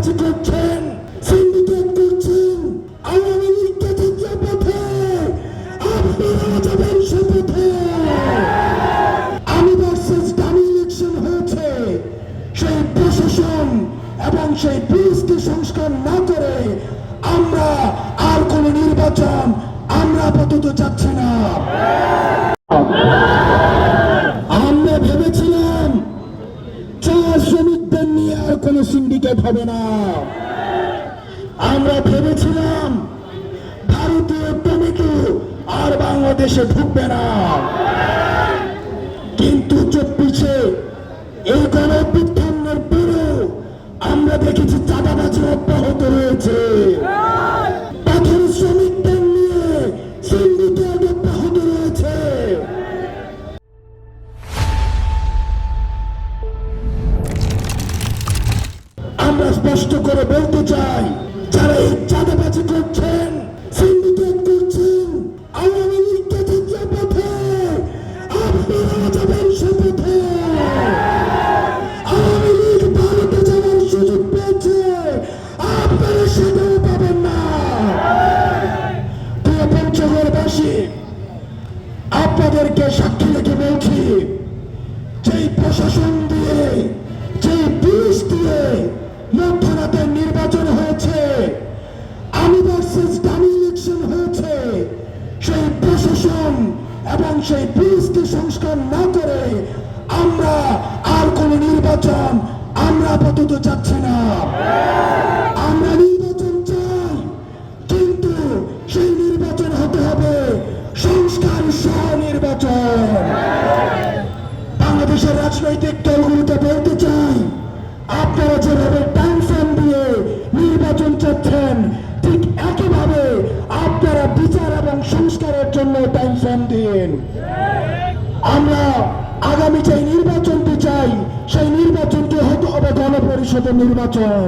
চাঁদাবাজি করছেন, সিন্ডিকেট করছেন, আওয়ামী লীগকে যে পথে আপনারা যাবেন সে পথে। আমি ভার্সেস ডামি ইলেকশন হয়েছে, সেই প্রশাসন এবং সেই পুলিশকে সংস্কার না করে আমরা আর কোন নির্বাচন আমরা আপাতত চাচ্ছি না। আমরা ভেবেছিলাম চা শ্রমিকদের নিয়ে আর কোন সিন্ডিকেট হবে না। আমরা ভেবেছিলাম ভারতীয় টমেটো আর বাংলাদেশে ঢুকবে না। কিন্তু 24-এ এই গণঅভ্যুত্থানের পরেও আমরা দেখেছি চাঁদাবাজি অব্যাহত রয়েছে। পাথর শ্রমিকদের নিয়ে সিন্ডিকেট অব্যাহত রয়েছে। আমরা স্পষ্ট করে বলতে চাই, যারা এই চাঁদাবাজি করছেন, সিন্ডিকেট করছেন, আওয়ামী লীগকে যে পথে আপনারা যাবেন সে পথে। আওয়ামী লীগ ভারতে যাওয়ার সুযোগ পেয়েছে, আপনারা সেটাও পাবেন না। প্রিয় পঞ্চগড়বাসী, আপনাদেরকে সাক্ষী রেখে বলছি, যেই প্রশাসন দিয়ে, যেই পুলিশ দিয়ে মধ্যরাতে নির্বাচন হয়েছে, আমি ভার্সেস ডামি ইলেকশন হয়েছে, সেই প্রশাসন এবং সেই পুলিশকে সংস্কার না করে আমরা আর কোন নির্বাচন আমরা আপাতত চাচ্ছি না। আমরা নির্বাচন চাই, কিন্তু সেই নির্বাচন হতে হবে সংস্কার সহ নির্বাচন। বাংলাদেশের রাজনৈতিক দলগুলোকে বলতে চাই, আপনারা যেভাবে টাইম ফ্রেম দিয়ে নির্বাচন চাচ্ছেন, ঠিক একইভাবে আপনারা বিচার এবং সংস্কারের জন্য টাইম ফ্রেম দিন। আমরা আগামী যে নির্বাচনটি চাই, সেই নির্বাচনটি হতে হবে গণপরিষদের নির্বাচন।